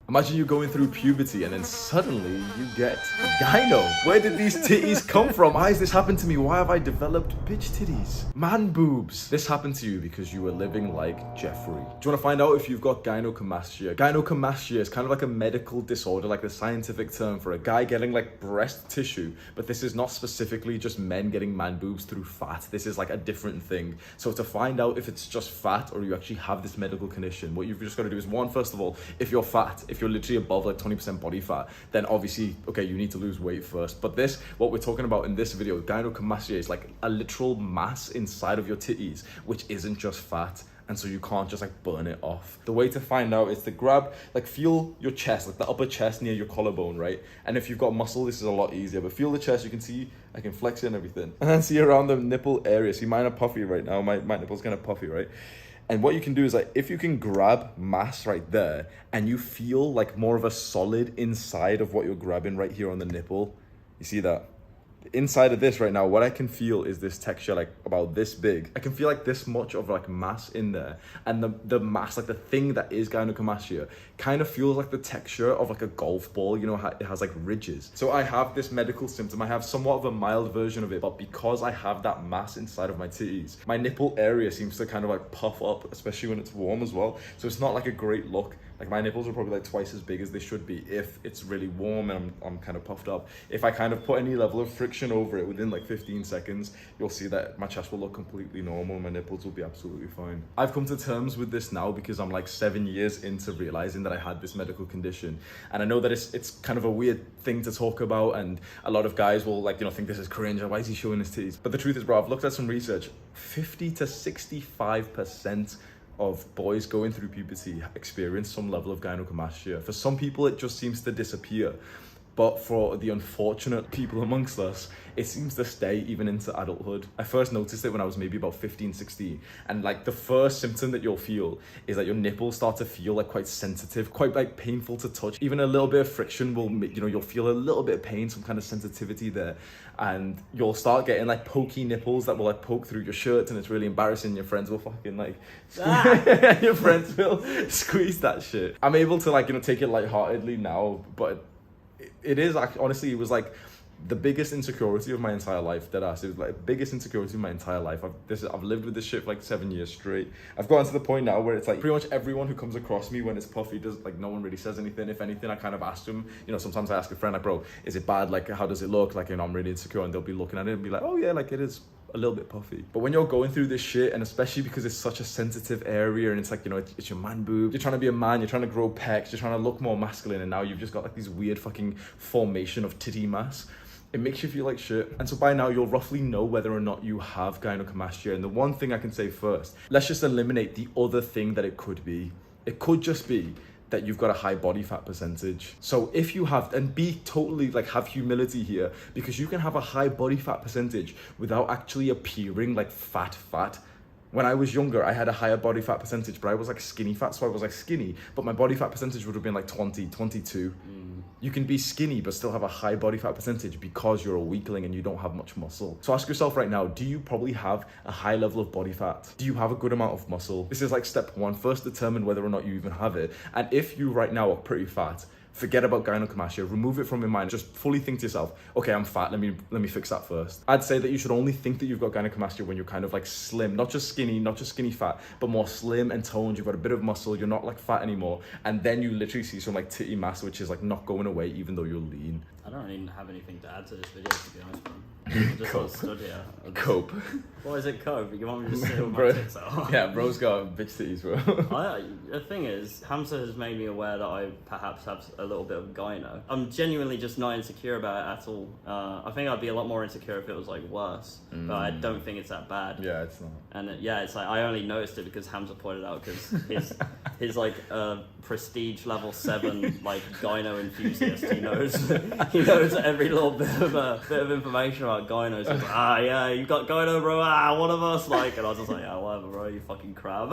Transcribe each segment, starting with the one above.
Imagine you going through puberty and then suddenly you get gyno. Where did these titties come from? Why has this happened to me? Why have I developed bitch titties? Man boobs. This happened to you because you were living like Jeffrey. Do you want to find out if you've got gynecomastia? Gynecomastia is kind of like a medical disorder, like the scientific term for a guy getting like breast tissue, but this is not specifically just men getting man boobs through fat. This is like a different thing. So to find out if it's just fat or you actually have this medical condition, what you've just got to do is one, first of all, if you're fat, if you're literally above like 20% body fat, then obviously, okay, you need to lose weight first. But this, what we're talking about in this video, gynecomastia, is like a literal mass inside of your titties, which isn't just fat. And so you can't just like burn it off. The way to find out is to grab, like feel your chest, like the upper chest near your collarbone, right? And if you've got muscle, this is a lot easier, but feel the chest, you can see, I can flex it and everything. And then see around the nipple area. See, mine are puffy right now. My nipple's kind of puffy, right? And what you can do is like, if you can grab mass right there and you feel like more of a solid inside of what you're grabbing right here on the nipple, you see that? Inside of this right now, what I can feel is this texture like about this big. I can feel like this much of like mass in there, and the mass, like the thing that is gynecomastia, kind of feels like the texture of like a golf ball. You know how it has like ridges. So I have this medical symptom. I have somewhat of a mild version of it, but because I have that mass inside of my titties, my nipple area seems to kind of like puff up, especially when it's warm as well. So it's not like a great look. Like my nipples are probably like twice as big as they should be if it's really warm and I'm kind of puffed up. If I kind of put any level of friction over it within like 15 seconds, you'll see that my chest will look completely normal. My nipples will be absolutely fine. I've come to terms with this now because I'm like 7 years into realizing that I had this medical condition. And I know that it's kind of a weird thing to talk about, and a lot of guys will like, you know, think this is cringe. Why is he showing his titties? But the truth is, bro, I've looked at some research. 50 to 65% of boys going through puberty experience some level of gynecomastia. For some people, it just seems to disappear. But for the unfortunate people amongst us, it seems to stay even into adulthood. I first noticed it when I was maybe about 15, 16. And like the first symptom that you'll feel is that your nipples start to feel like quite sensitive, quite like painful to touch. Even a little bit of friction will make, you know, you'll feel a little bit of pain, some kind of sensitivity there. And you'll start getting like pokey nipples that will like poke through your shirts, and it's really embarrassing. Your friends will fucking like, your friends will squeeze that shit. I'm able to like, you know, take it lightheartedly now, but it is actually, honestly, it was like the biggest insecurity of my entire life. It was like the biggest insecurity of my entire life. I've lived with this shit for like 7 years straight. I've gotten to the point now where it's like pretty much everyone who comes across me when it's puffy does like, no one really says anything. If anything, I kind of ask them, you know, sometimes I ask a friend like, bro, is it bad? Like, how does it look? Like, you know, I'm really insecure, and they'll be looking at it and be like, oh yeah, like it is a little bit puffy. But when you're going through this shit, and especially because it's such a sensitive area, and it's like, you know, it's your man boob, you're trying to be a man, you're trying to grow pecs, you're trying to look more masculine, and now you've just got like this weird fucking formation of titty mass. It makes you feel like shit. And so by now you'll roughly know whether or not you have gynecomastia. And the one thing I can say first, let's just eliminate the other thing that it could be. It could just be that you've got a high body fat percentage. So if you have, and be totally like, have humility here, because you can have a high body fat percentage without actually appearing like fat. When I was younger, I had a higher body fat percentage, but I was like skinny fat, so I was like skinny, but my body fat percentage would have been like 20, 22. You can be skinny but still have a high body fat percentage because you're a weakling and you don't have much muscle. So ask yourself right now, do you probably have a high level of body fat? Do you have a good amount of muscle? This is like step one. First, determine whether or not you even have it. And if you right now are pretty fat, forget about gynecomastia, remove it from your mind. Just fully think to yourself, okay, I'm fat, let me fix that first. I'd say that you should only think that you've got gynecomastia when you're kind of like slim, not just skinny fat, but more slim and toned. You've got a bit of muscle, you're not like fat anymore. And then you literally see some like titty mass, which is like not going away even though you're lean. I don't even have anything to add to this video, to be honest, man. I just sort of stood here. Cope. What is it, cope? You want me to just sit with my tits out? Yeah, bro's got bitch titties, bro. The thing is, Hamza has made me aware that I perhaps have a little bit of gyno. I'm genuinely just not insecure about it at all. I think I'd be a lot more insecure if it was like worse, but I don't think it's that bad. Yeah, it's not. And it's like, I only noticed it because Hamza pointed out, because his like prestige level 7 like gyno enthusiast, he knows every little bit of information about gynos. He's like, yeah, you got gyno, bro, one of us, like, and I was just like, yeah, whatever, bro, you fucking crab.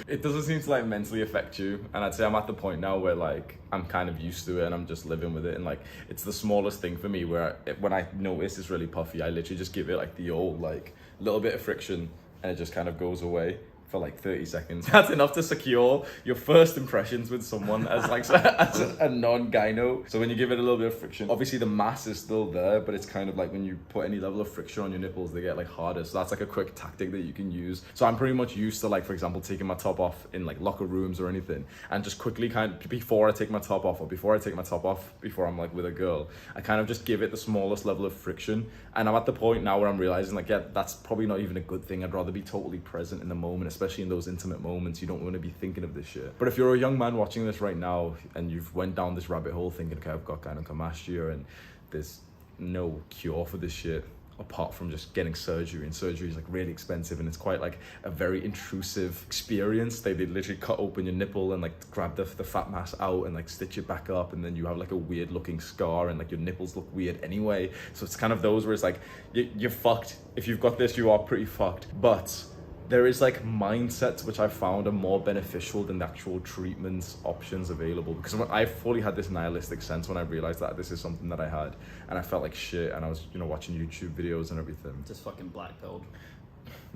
It doesn't seem to like mentally affect you, and I'd say I'm at the point now where like I'm kind of used to it and I'm just living with it, and like it's the smallest thing for me where when I notice it's really puffy, I literally just give it like the old like little bit of friction and it just kind of goes away. for like 30 seconds. That's enough to secure your first impressions with someone as like as a non-gyno. So when you give it a little bit of friction, obviously the mass is still there, but it's kind of like when you put any level of friction on your nipples, they get like harder. So that's like a quick tactic that you can use. So I'm pretty much used to, like, for example, taking my top off in like locker rooms or anything, and just quickly kind of before I take my top off, or before I take my top off before I'm like with a girl, I kind of just give it the smallest level of friction. And I'm at the point now where I'm realizing, like, yeah, that's probably not even a good thing. I'd rather be totally present in the moment, especially in those intimate moments. You don't want to be thinking of this shit. But if you're a young man watching this right now and you've went down this rabbit hole thinking, okay, I've got gynecomastia and there's no cure for this shit apart from just getting surgery, and surgery is like really expensive and it's quite like a very intrusive experience. They literally cut open your nipple and like grab the fat mass out and like stitch it back up, and then you have like a weird looking scar and like your nipples look weird anyway. So it's kind of those where it's like you're fucked. If you've got this, you are pretty fucked. But there is like mindsets which I found are more beneficial than the actual treatments options available, because I fully had this nihilistic sense when I realized that this is something that I had, and I felt like shit, and I was, you know, watching YouTube videos and everything. Just fucking black pilled.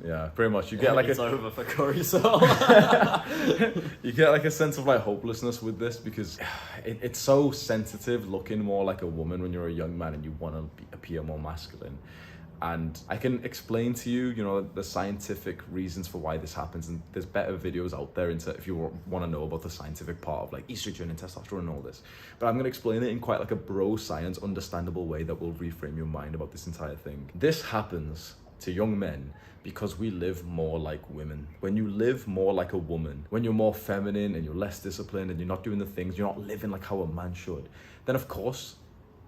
Yeah, pretty much. You get like it's over for Corey Sol. You get like a sense of like hopelessness with this, because it's so sensitive looking more like a woman when you're a young man and you want to appear more masculine. And I can explain to you, you know, the scientific reasons for why this happens, and there's better videos out there into if you want to know about the scientific part of like estrogen and testosterone and all this. But I'm going to explain it in quite like a bro science understandable way that will reframe your mind about this entire thing. This happens to young men because we live more like women. When you live more like a woman, when you're more feminine and you're less disciplined and you're not doing the things, you're not living like how a man should, then of course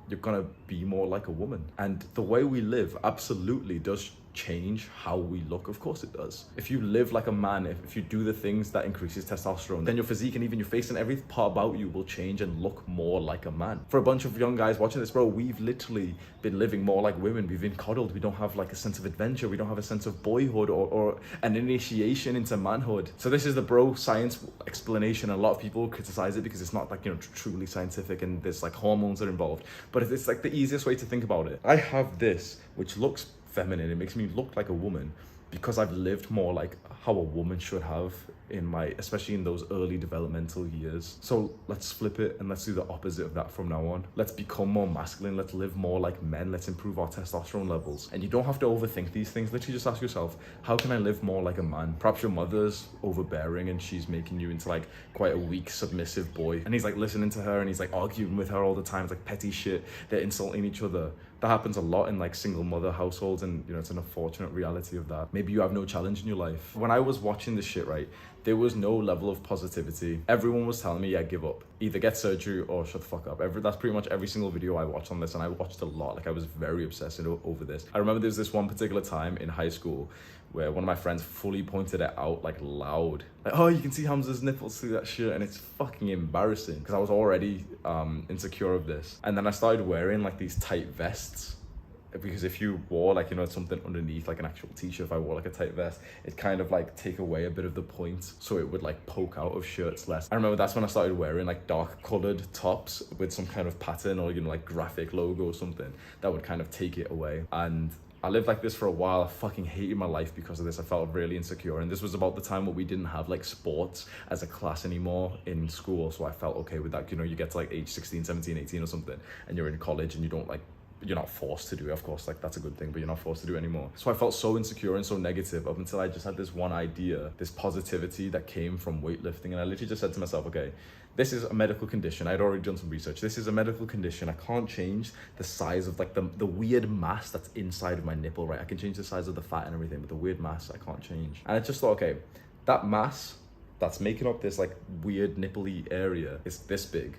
you're gonna be more like a woman. And the way we live absolutely does change how we look. Of course it does. If you live like a man, if you do the things that increases testosterone, then your physique and even your face and every part about you will change and look more like a man. For a bunch of young guys watching this, bro, we've literally been living more like women. We've been coddled. We don't have like a sense of adventure. We don't have a sense of boyhood or an initiation into manhood. So this is the bro science explanation. A lot of people criticize it because it's not like, you know, truly scientific and there's like hormones that are involved, but it's like the easiest way to think about it. I have this, which looks feminine. It makes me look like a woman because I've lived more like how a woman should have in my, especially in those early developmental years. So let's flip it and let's do the opposite of that from now on. Let's become more masculine. Let's live more like men. Let's improve our testosterone levels. And you don't have to overthink these things. Literally just ask yourself, how can I live more like a man? Perhaps your mother's overbearing and she's making you into like quite a weak, submissive boy. And he's like listening to her and he's like arguing with her all the time. It's like petty shit. They're insulting each other. That happens a lot in like single mother households, and you know, it's an unfortunate reality of that. Maybe you have no challenge in your life. When I was watching this shit, right, there was no level of positivity. Everyone was telling me, yeah, give up. Either get surgery or shut the fuck up. That's pretty much every single video I watched on this, and I watched a lot. Like I was very obsessed over this. I remember there was this one particular time in high school where one of my friends fully pointed it out like loud. Like, oh, you can see Hamza's nipples through that shirt, and it's fucking embarrassing because I was already insecure of this. And then I started wearing like these tight vests, because if you wore like, you know, something underneath like an actual t-shirt, if I wore like a tight vest, it kind of like take away a bit of the point, so it would like poke out of shirts less. I remember that's when I started wearing like dark colored tops with some kind of pattern or, you know, like graphic logo or something that would kind of take it away. And I lived like this for a while. I fucking hated my life because of this. I felt really insecure. And this was about the time where we didn't have like sports as a class anymore in school. So I felt okay with that. You know, you get to like age 16, 17, 18 or something, and you're in college and you don't like, you're not forced to do it. Of course, like that's a good thing, but you're not forced to do it anymore. So I felt so insecure and so negative up until I just had this one idea, this positivity that came from weightlifting. And I literally just said to myself, okay, this is a medical condition. I'd already done some research. This is a medical condition. I can't change the size of like the weird mass that's inside of my nipple, right? I can change the size of the fat and everything, but the weird mass I can't change. And I just thought, okay, that mass that's making up this like weird nipply area is this big.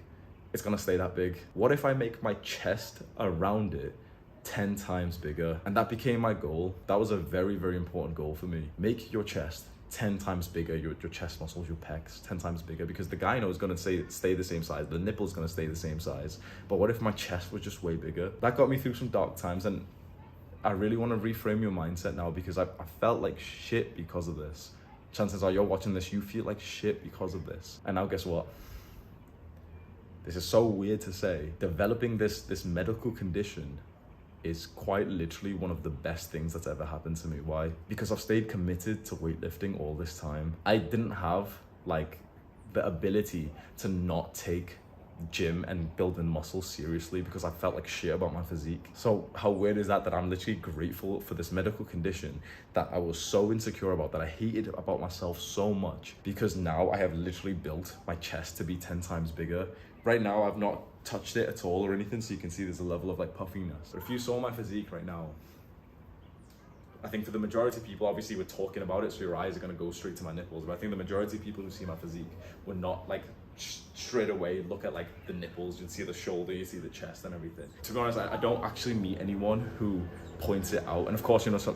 It's gonna stay that big. What if I make my chest around it 10 times bigger? And that became my goal. That was a very, very important goal for me. Make your chest 10 times bigger, your chest muscles, your pecs 10 times bigger, because the gyno is gonna stay the same size, the nipple is gonna stay the same size. But what if my chest was just way bigger? That got me through some dark times, and I really wanna reframe your mindset now, because I felt like shit because of this. Chances are you're watching this, you feel like shit because of this. And now guess what? This is so weird to say. Developing this medical condition is quite literally one of the best things that's ever happened to me. Why? Because I've stayed committed to weightlifting all this time. I didn't have like the ability to not take gym and building muscle seriously because I felt like shit about my physique. So how weird is that I'm literally grateful for this medical condition that I was so insecure about, that I hated about myself so much, because now I have literally built my chest to be 10 times bigger. Right now I've not touched it at all or anything, so you can see there's a level of like puffiness. But if you saw my physique right now, I think for the majority of people, obviously we're talking about it, so your eyes are gonna go straight to my nipples, but I think the majority of people who see my physique would not like straight away look at like the nipples. You'd see the shoulder, you see the chest and everything. To be honest, I don't actually meet anyone who points it out, and of course, you know, some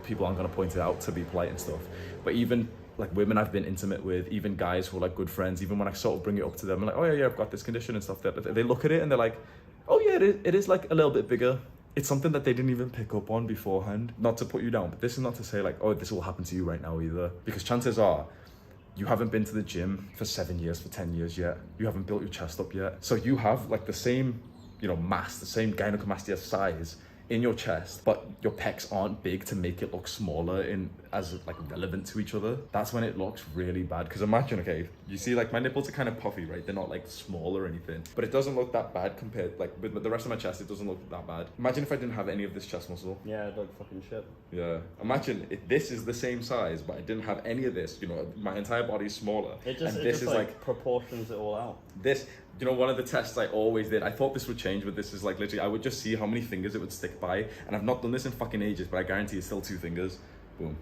people aren't gonna point it out to be polite and stuff, but even like women I've been intimate with, even guys who are like good friends, even when I sort of bring it up to them, I'm like, oh yeah, I've got this condition and stuff, that they look at it and they're like, oh yeah, it is like a little bit bigger. It's something that they didn't even pick up on beforehand. Not to put you down, but this is not to say like, oh, this will happen to you right now either, because chances are you haven't been to the gym for 7 years, for 10 years yet. You haven't built your chest up yet. So you have like the same, you know, mass, the same gynecomastia size in your chest, but your pecs aren't big to make it look smaller in as like relevant to each other. That's when it looks really bad. Because imagine, okay, you see like my nipples are kind of puffy, right? They're not like small or anything, but it doesn't look that bad compared, like with the rest of my chest, it doesn't look that bad. Imagine if I didn't have any of this chest muscle. Yeah, it'd look fucking shit. Yeah. Imagine if this is the same size, but I didn't have any of this, you know, my entire body's smaller. It just is like proportions it all out. This, you know, one of the tests I always did, I thought this would change, but this is like literally, I would just see how many fingers it would stick by. And I've not done this in fucking ages, but I guarantee it's still 2 fingers. Boom.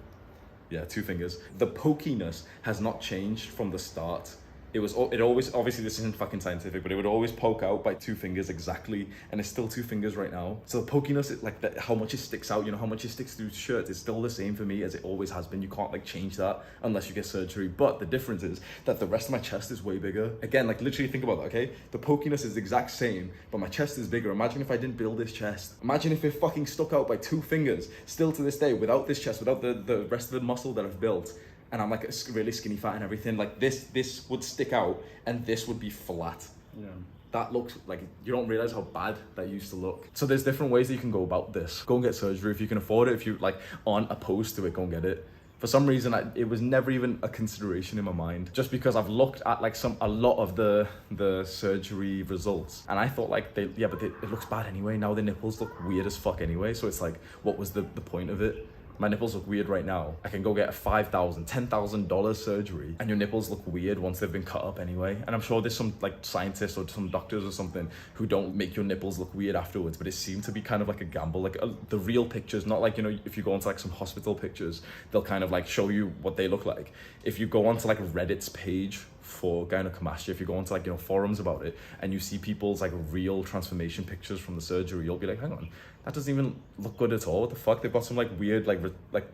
Yeah, 2 fingers. The pokiness has not changed from the start. It always, obviously this isn't fucking scientific, but it would always poke out by 2 fingers exactly, and it's still 2 fingers right now. So the pokiness, like that, how much it sticks out, you know, how much it sticks through shirts is still the same for me as it always has been. You can't like change that unless you get surgery. But the difference is that the rest of my chest is way bigger. Again, like literally think about that, okay? The pokiness is the exact same, but my chest is bigger. Imagine if I didn't build this chest. Imagine if it fucking stuck out by 2 fingers, still to this day, without this chest, without the rest of the muscle that I've built. And I'm like a really skinny fat and everything, like this would stick out and this would be flat. Yeah. That looks like, you don't realize how bad that used to look. So there's different ways that you can go about this. Go and get surgery if you can afford it. If you like aren't opposed to it, go and get it. For some reason, it was never even a consideration in my mind, just because I've looked at like a lot of the surgery results, and I thought like it looks bad anyway. Now the nipples look weird as fuck anyway. So it's like, what was the point of it? My nipples look weird right now. I can go get a $5,000, $10,000 surgery and your nipples look weird once they've been cut up anyway. And I'm sure there's some like scientists or some doctors or something who don't make your nipples look weird afterwards, but it seemed to be kind of like a gamble. Like the real pictures, not like, you know, if you go onto like some hospital pictures, they'll kind of like show you what they look like. If you go onto like Reddit's page for gynecomastia, if you go onto like, you know, forums about it and you see people's like real transformation pictures from the surgery, you'll be like, hang on, that doesn't even look good at all. What the fuck? They've got some like weird, like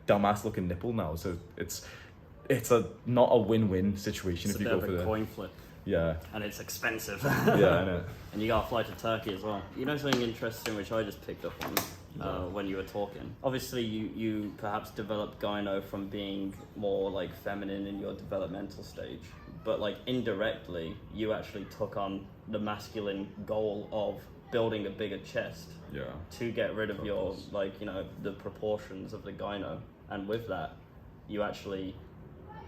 dumbass looking nipple now. So it's not a win-win situation if you go for the coin flip. Yeah. And it's expensive. Yeah, I know. And you gotta fly to Turkey as well. You know something interesting which I just picked up on when you were talking? Obviously you perhaps developed gyno from being more like feminine in your developmental stage, but like indirectly you actually took on the masculine goal of building a bigger chest. Yeah. To get rid of your, like, you know, the proportions of the gyno. And with that, you actually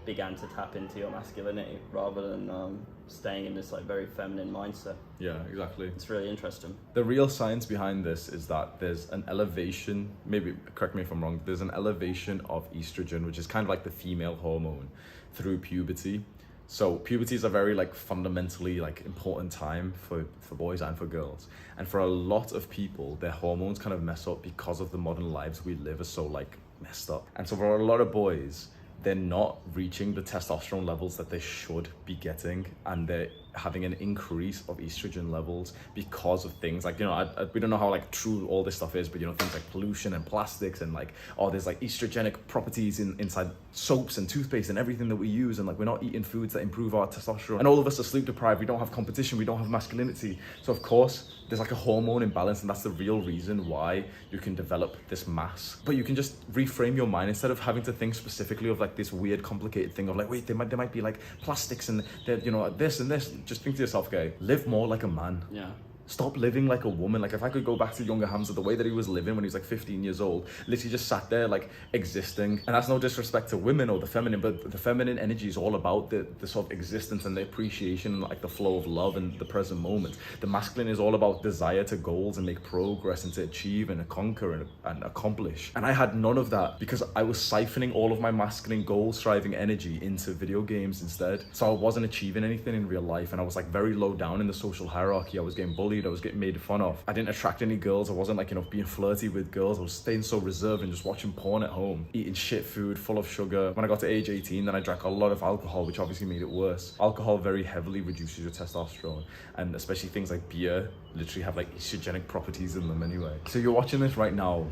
began to tap into your masculinity rather than staying in this like very feminine mindset. Yeah, exactly. It's really interesting. The real science behind this is that there's an elevation, maybe correct me if I'm wrong, there's an elevation of estrogen, which is kind of like the female hormone, through puberty. So puberty is a very like fundamentally like important time for boys and for girls. And for a lot of people, their hormones kind of mess up because of the modern lives we live are so like messed up. And so for a lot of boys, they're not reaching the testosterone levels that they should be getting, and they're having an increase of estrogen levels because of things like, you know, we don't know how like true all this stuff is, but you know, things like pollution and plastics and like, oh, there's like estrogenic properties inside soaps and toothpaste and everything that we use, and like we're not eating foods that improve our testosterone, and all of us are sleep deprived, we don't have competition, we don't have masculinity. So of course there's like a hormone imbalance, and that's the real reason why you can develop this mass. But you can just reframe your mind instead of having to think specifically of like this weird complicated thing of like, wait, there might be like plastics and you know, this and this. Just think to yourself, okay, live more like a man. Yeah. Stop living like a woman. Like if I could go back to younger Hamza, the way that he was living when he was like 15 years old, literally just sat there like existing. And that's no disrespect to women or the feminine, but the feminine energy is all about the sort of existence and the appreciation and like the flow of love and the present moment. The masculine is all about desire to goals and make progress and to achieve and conquer and accomplish. And I had none of that because I was siphoning all of my masculine goal striving energy into video games instead. So I wasn't achieving anything in real life, and I was like very low down in the social hierarchy. I was getting bullied, I was getting made fun of. I didn't attract any girls. I wasn't like, being flirty with girls. I was staying so reserved and just watching porn at home, eating shit food full of sugar. When I got to age 18, then I drank a lot of alcohol, which obviously made it worse. Alcohol very heavily reduces your testosterone, and especially things like beer literally have like estrogenic properties in them anyway. So you're watching this right now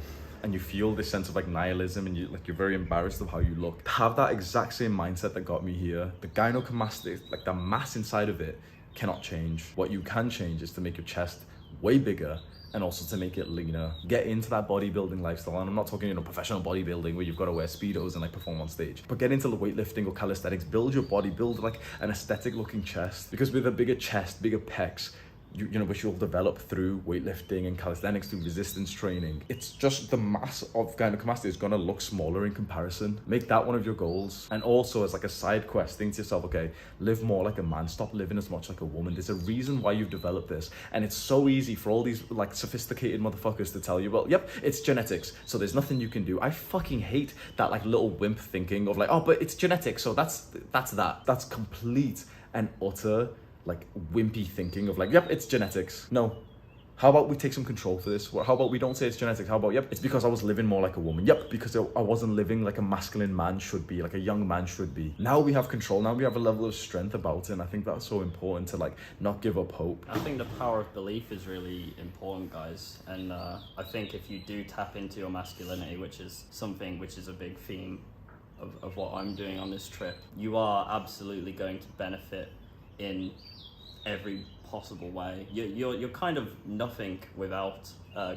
and you feel this sense of like nihilism and you're very embarrassed of how you look. Have that exact same mindset that got me here. The gynecomastia, like the mass inside of it, cannot change. What you can change is to make your chest way bigger and also to make it leaner. Get into that bodybuilding lifestyle, and I'm not talking professional bodybuilding where you've got to wear speedos and like perform on stage, but get into the weightlifting or calisthenics. Build your body, build like an aesthetic looking chest, because with a bigger chest, bigger pecs, which you'll develop through weightlifting and calisthenics, through resistance training, it's just the mass of gynecomastia is going to look smaller in comparison. Make that one of your goals. And also as like a side quest, think to yourself, okay, live more like a man, stop living as much like a woman. There's a reason why you've developed this, and it's so easy for all these like sophisticated motherfuckers to tell you, well, yep, it's genetics, so there's nothing you can do. I fucking hate that like little wimp thinking of like, oh, but it's genetics, so that's that. That's complete and utter like wimpy thinking of like, yep, it's genetics. No. How about we take some control for this? How about we don't say it's genetics? How about, yep, it's because I was living more like a woman. Yep, because I wasn't living like a masculine man should be, like a young man should be. Now we have control. Now we have a level of strength about it. And I think that's so important to like not give up hope. I think the power of belief is really important, guys. And I think if you do tap into your masculinity, which is something which is a big theme of what I'm doing on this trip, you are absolutely going to benefit in every possible way. You're kind of nothing without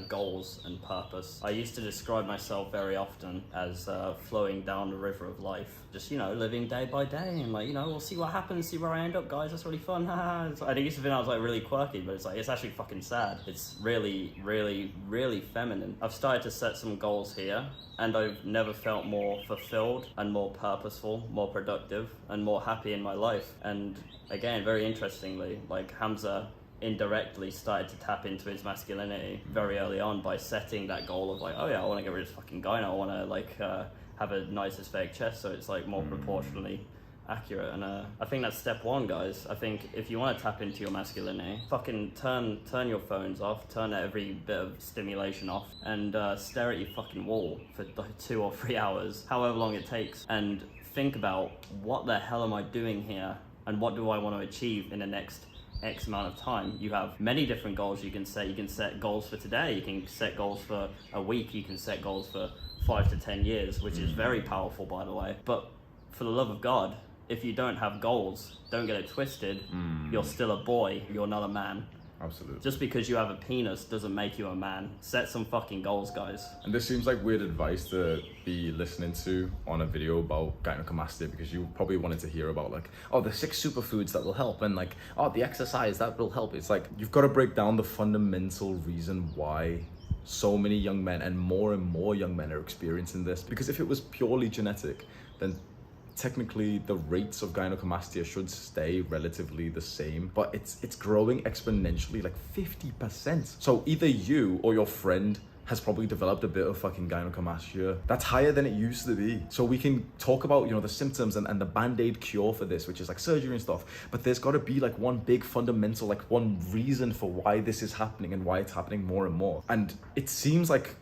goals and purpose. I used to describe myself very often as flowing down the river of life, just living day by day, and like we'll see what happens, see where I end up, guys. That's really fun. I used to think I was like really quirky, but it's actually fucking sad. It's really, really, really feminine. I've started to set some goals here, and I've never felt more fulfilled and more purposeful, more productive, and more happy in my life. And again, very interestingly, like Hamza indirectly started to tap into his masculinity very early on by setting that goal of like, oh yeah, I want to get rid of this fucking guy now. I want to like have a nice aesthetic chest, so it's like more proportionally accurate. And I think that's step one, guys. I think if you want to tap into your masculinity, fucking turn your phones off, turn every bit of stimulation off, and stare at your fucking wall for like 2 or 3 hours, however long it takes, and think about what the hell am I doing here, and what do I want to achieve in the next X amount of time. You have many different goals you can set. You can set goals for today, you can set goals for a week, you can set goals for 5 to 10 years, which is very powerful, by the way. But for the love of God, if you don't have goals, don't get it twisted, you're still a boy, you're not a man. Absolutely. Just because you have a penis doesn't make you a man. Set some fucking goals, guys. And this seems like weird advice to be listening to on a video about gynecomastia, because you probably wanted to hear about like, oh, the 6 superfoods that will help, and like, oh, the exercise that will help. It's like, you've got to break down the fundamental reason why so many young men and more young men are experiencing this. Because if it was purely genetic, then technically the rates of gynecomastia should stay relatively the same, but it's growing exponentially, like 50%. So either you or your friend has probably developed a bit of fucking gynecomastia that's higher than it used to be. So we can talk about the symptoms and the band-aid cure for this, which is like surgery and stuff, but there's got to be like one big fundamental, like one reason for why this is happening and why it's happening more and more. And it seems like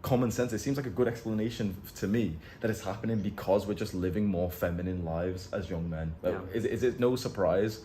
common sense. It seems like a good explanation to me that it's happening because we're just living more feminine lives as young men. Yeah. Is it no surprise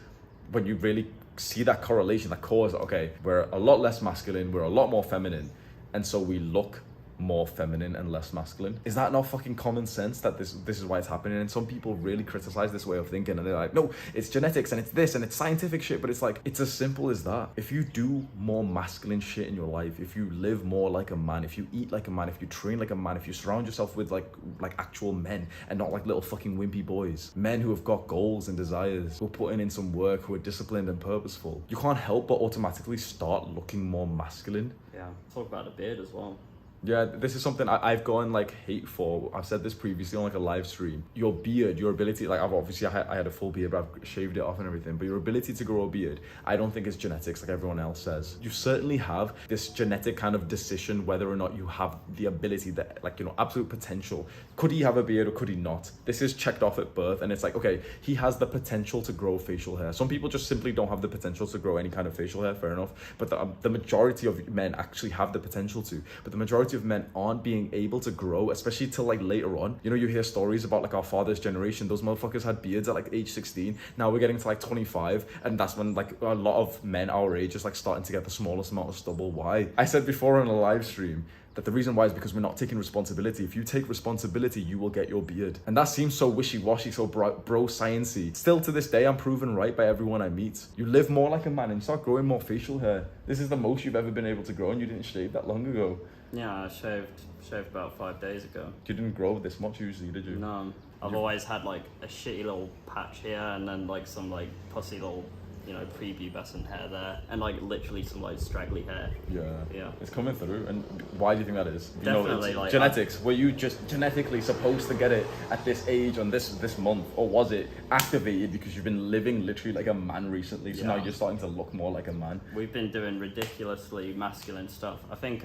when you really see that correlation, that cause, okay, we're a lot less masculine, we're a lot more feminine, and so we look more feminine and less masculine. Is that not fucking common sense that this is why it's happening? And some people really criticize this way of thinking, and they're like, no, it's genetics and it's this and it's scientific shit. But it's like, it's as simple as that. If you do more masculine shit in your life, if you live more like a man, if you eat like a man, if you train like a man, if you surround yourself with like actual men and not like little fucking wimpy boys, men who have got goals and desires, who are putting in some work, who are disciplined and purposeful, you can't help but automatically start looking more masculine. Yeah, talk about a beard as well. Yeah, this is something I've gotten like hate for. I've said this previously on like a live stream. Your beard, your ability, like I had a full beard, but I've shaved it off and everything. But your ability to grow a beard, I don't think it's genetics like everyone else says. You certainly have this genetic kind of decision whether or not you have the ability, that like, you know, absolute potential. Could he have a beard or could he not? This is checked off at birth, and it's like, okay, he has the potential to grow facial hair. Some people just simply don't have the potential to grow any kind of facial hair, fair enough. But the majority of men actually have the potential to. But the majority of men aren't being able to grow, especially till like later on. You know, you hear stories about like our father's generation. Those motherfuckers had beards at like age 16. Now we're getting to like 25, and that's when like a lot of men our age is like starting to get the smallest amount of stubble. Why? I said before on a live stream that the reason why is because we're not taking responsibility. If you take responsibility, you will get your beard. And that seems so wishy-washy, so bro science-y. Still to this day, I'm proven right by everyone I meet. You live more like a man and you start growing more facial hair. This is the most you've ever been able to grow, and you didn't shave that long ago. Yeah, I shaved about 5 days ago. You didn't grow this much usually, did you? No. I've always had like a shitty little patch here, and then like some like pussy little, you know, prepubescent hair there, and like literally some like straggly hair. Yeah. It's coming through. And why do you think that is? You Definitely, know, like genetics. Were you just genetically supposed to get it at this age on this month, or was it activated because you've been living literally like a man recently? So now you're starting to look more like a man. We've been doing ridiculously masculine stuff. I think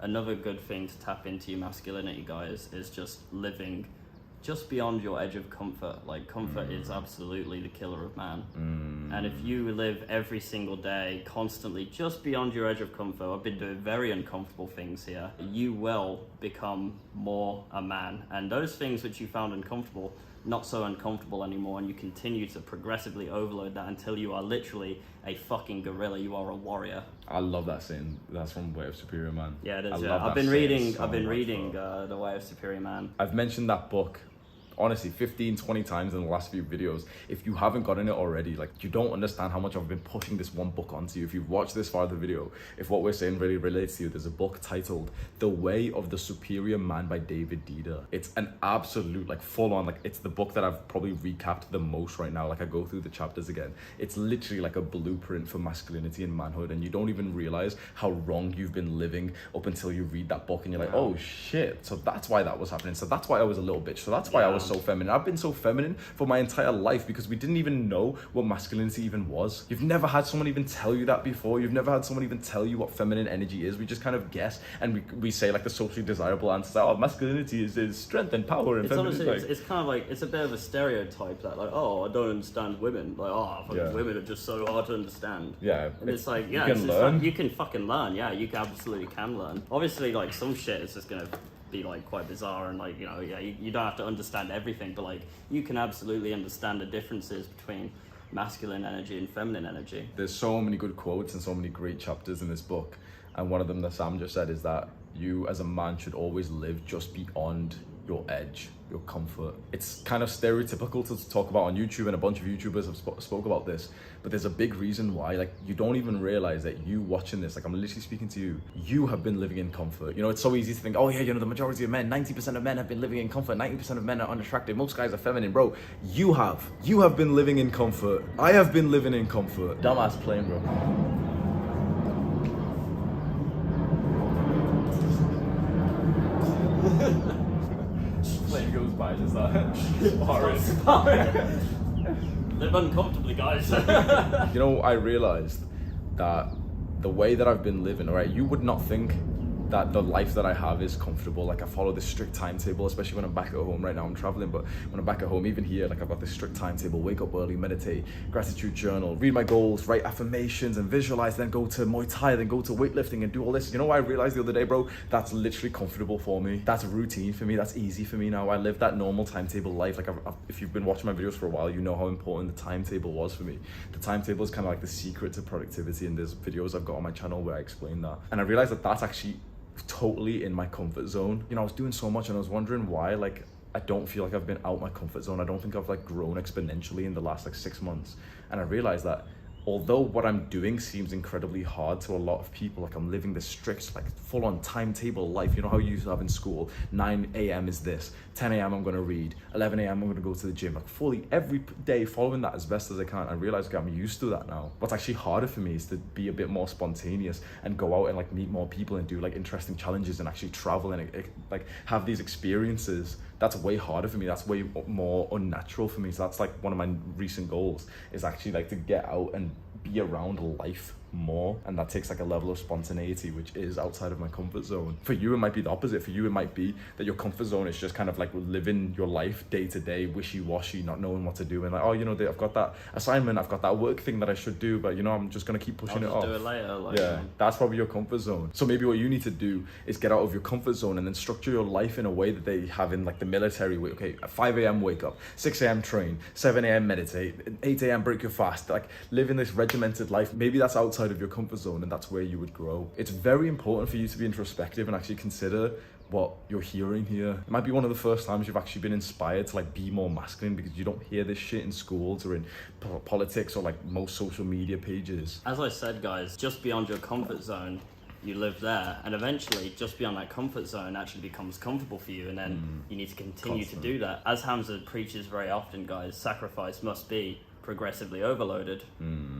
another good thing to tap into your masculinity, guys, is just living just beyond your edge of comfort. Like, comfort is absolutely the killer of man. And if you live every single day constantly just beyond your edge of comfort, I've been doing very uncomfortable things here, you will become more a man. And those things which you found uncomfortable, not so uncomfortable anymore, and you continue to progressively overload that until you are literally a fucking gorilla. You are a warrior. I love that saying. That's from Way of Superior Man. Yeah, it is. I've been reading The Way of Superior Man. I've mentioned that book honestly 15-20 times in the last few videos. If you haven't gotten it already, like, you don't understand how much I've been pushing this one book onto you. If you've watched this far of the video, if what we're saying really relates to you, there's a book titled The Way of the Superior Man by David Dida. It's an absolute, like, full on, like, it's the book that I've probably recapped the most right now. Like, I go through the chapters again. It's literally like a blueprint for masculinity and manhood, and you don't even realize how wrong you've been living up until you read that book and you're like, oh shit, so that's why that was happening. So that's why I was a little bitch. So that's why I was so feminine. I've been so feminine for my entire life because we didn't even know what masculinity even was. You've never had someone even tell you that before. You've never had someone even tell you what feminine energy is. We just kind of guess, and we say like the socially desirable answers. Oh, masculinity is strength and power, and it's honestly, it's kind of like, it's a bit of a stereotype that, like, oh, I don't understand women. Like, oh, women are just so hard to understand. Yeah. And it's like, yeah, you can fucking learn. Yeah, you absolutely can learn. Obviously, like, some shit is just gonna be like quite bizarre, and like, you know, you don't have to understand everything, but like, you can absolutely understand the differences between masculine energy and feminine energy. There's so many good quotes and so many great chapters in this book, and one of them that Sam just said is that you as a man should always live just beyond your edge, your comfort. It's kind of stereotypical to talk about on YouTube, and a bunch of YouTubers have spoke about this, but there's a big reason why. Like, you don't even realize that you watching this, like, I'm literally speaking to you have been living in comfort. You know, it's so easy to think, oh yeah, you know, the majority of men, 90% of men have been living in comfort, 90% of men are unattractive, most guys are feminine. Bro, you have been living in comfort. I have been living in comfort. Dumbass plane, bro. Plane goes by, just like live uncomfortably, guys. You know, I realized that the way that I've been living, all right, you would not think that the life that I have is comfortable. Like, I follow this strict timetable, especially when I'm back at home. Right now I'm traveling, but when I'm back at home, even here, like, I've got this strict timetable: wake up early, meditate, gratitude journal, read my goals, write affirmations and visualize, then go to Muay Thai, then go to weightlifting and do all this. You know what I realized the other day, bro? That's literally comfortable for me. That's routine for me. That's easy for me now. I live that normal timetable life. Like, if you've been watching my videos for a while, you know how important the timetable was for me. The timetable is kind of like the secret to productivity, and there's videos I've got on my channel where I explain that. And I realized that that's actually totally in my comfort zone. You know, I was doing so much and I was wondering why, like, I don't feel like I've been out my comfort zone. I don't think I've like grown exponentially in the last like 6 months. And I realized that although what I'm doing seems incredibly hard to a lot of people, like I'm living this strict, like full on timetable life. You know how you used to have in school, 9 a.m. is this, 10 a.m. I'm gonna read, 11 a.m. I'm gonna go to the gym, like fully every day following that as best as I can. I realize, okay, I'm used to that now. What's actually harder for me is to be a bit more spontaneous and go out and like meet more people and do like interesting challenges and actually travel and like have these experiences. That's way harder for me. That's way more unnatural for me. So that's like one of my recent goals, is actually like to get out and be around life more, and that takes like a level of spontaneity which is outside of my comfort zone. For you it might be the opposite. For you it might be that your comfort zone is just kind of like living your life day to day, wishy-washy, not knowing what to do, and like, oh, you know, I've got that assignment, I've got that work thing that I should do, but you know, I'm just gonna keep pushing it off. Do it later, like, yeah, that's probably your comfort zone. So maybe what you need to do is get out of your comfort zone and then structure your life in a way that they have in like the military way. Okay, at 5 a.m. wake up, 6 a.m. train, 7 a.m. meditate, 8 a.m. break your fast, like living this regimented life. Maybe that's outside of your comfort zone, and that's where you would grow. It's very important for you to be introspective and actually consider what you're hearing here. It might be one of the first times you've actually been inspired to like be more masculine, because you don't hear this shit in schools or in politics or like most social media pages. As I said, guys, just beyond your comfort zone, you live there, and eventually just beyond that comfort zone actually becomes comfortable for you, and then you need to continue to do that. As Hamza preaches very often, guys, sacrifice must be progressively overloaded,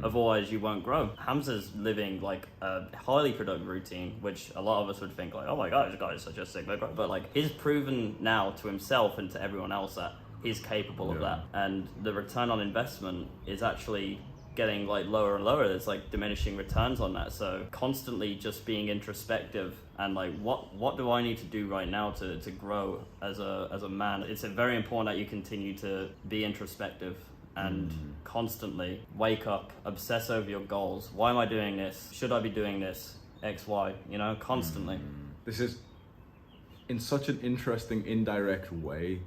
otherwise you won't grow. Hamza's living like a highly productive routine, which a lot of us would think like, oh my god, this guy is such a sick, but like he's proven now to himself and to everyone else that he's capable of that, and the return on investment is actually getting like lower and lower. There's like diminishing returns on that. So constantly just being introspective and like what do I need to do right now to grow as a man. It's very important that you continue to be introspective and constantly wake up, obsess over your goals. Why am I doing this? Should I be doing this? X, Y, you know, constantly. This is in such an interesting indirect way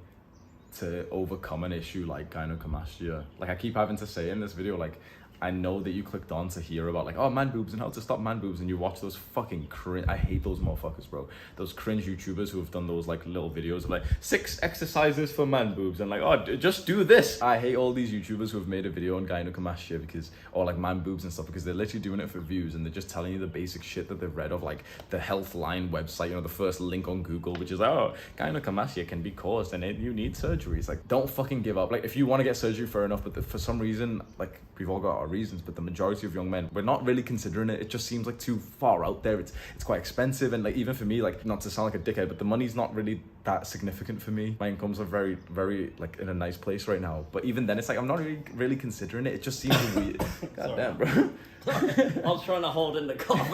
to overcome an issue like gynecomastia. Like I keep having to say in this video, like, I know that you clicked on to hear about like, oh, man boobs and how to stop man boobs, and you watch those fucking cringe, I hate those motherfuckers, bro. Those cringe YouTubers who have done those like little videos of like 6 exercises for man boobs and like, oh, just do this. I hate all these YouTubers who have made a video on gynecomastia because, or like man boobs and stuff, because they're literally doing it for views, and they're just telling you the basic shit that they've read of like the Healthline website, you know, the first link on Google, which is like, oh, gynecomastia can be caused and you need surgery. It's like, don't fucking give up. Like if you want to get surgery, fair enough, but for some reason, like we've all got our reasons, but the majority of young men, we're not really considering it. It just seems like too far out there. It's quite expensive, and like even for me, like not to sound like a dickhead, but the money's not really that significant for me. My incomes are very, very like in a nice place right now, but even then it's like I'm not really considering it. It just seems weird. God damn, bro. I was trying to hold in the cough.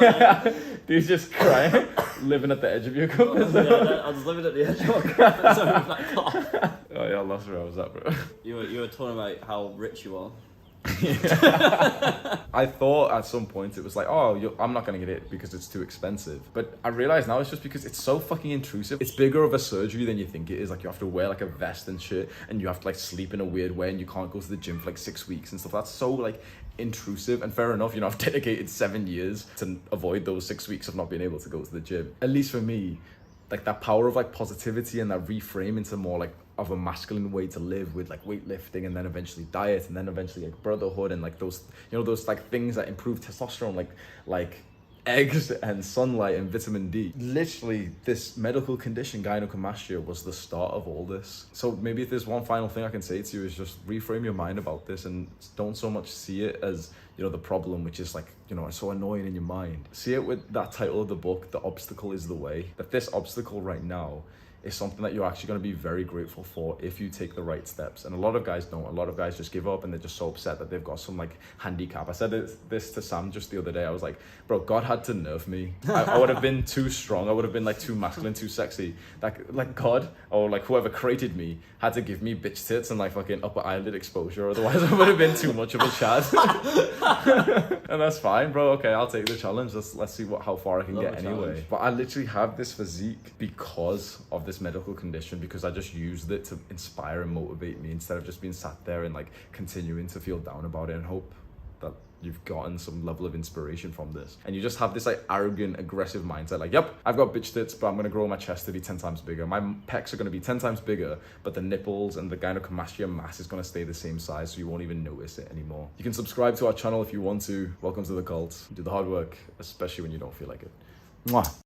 Dude's just crying, living at the edge of your comfort zone. Yeah, I was living at the edge of my comfort zone with that cough. Oh yeah, I lost where I was at, bro. You were talking about how rich you are. I thought at some point it was like, oh, I'm not gonna get it because it's too expensive, but I realize now it's just because it's so fucking intrusive. It's bigger of a surgery than you think it is. Like you have to wear like a vest and shit, and you have to like sleep in a weird way, and you can't go to the gym for like 6 weeks and stuff. That's so like intrusive, and fair enough, you know, I've dedicated 7 years to avoid those 6 weeks of not being able to go to the gym. At least for me, like that power of like positivity and that reframe into more like of a masculine way to live, with like weightlifting and then eventually diet and then eventually like brotherhood and like those, you know, those like things that improve testosterone, like eggs and sunlight and vitamin D. Literally, this medical condition, gynecomastia, was the start of all this. So maybe if there's one final thing I can say to you is just reframe your mind about this, and don't so much see it as, you know, the problem, which is like, you know, it's so annoying in your mind. See it with that title of the book, The Obstacle is the Way. That this obstacle right now is something that you're actually going to be very grateful for if you take the right steps. And a lot of guys don't. A lot of guys just give up, and they're just so upset that they've got some like handicap. I said this to Sam just the other day. I was like, bro, God had to nerf me. I would have been too strong. I would have been like too masculine, too sexy. Like God, or like whoever created me, had to give me bitch tits and like fucking upper eyelid exposure. Otherwise I would have been too much of a Chad. And that's fine, bro. Okay, I'll take the challenge. Let's see how far I can get anyway. Challenge. But I literally have this physique because of this medical condition, because I just used it to inspire and motivate me instead of just being sat there and like continuing to feel down about it and hope that you've gotten some level of inspiration from this, and you just have this like arrogant, aggressive mindset, like, yep, I've got bitch tits, but I'm gonna grow my chest to be 10 times bigger. My pecs are gonna be 10 times bigger, but the nipples and the gynecomastia mass is gonna stay the same size, so you won't even notice it anymore. You can subscribe to our channel if you want to. Welcome to the cult. Do the hard work, especially when you don't feel like it. Mwah.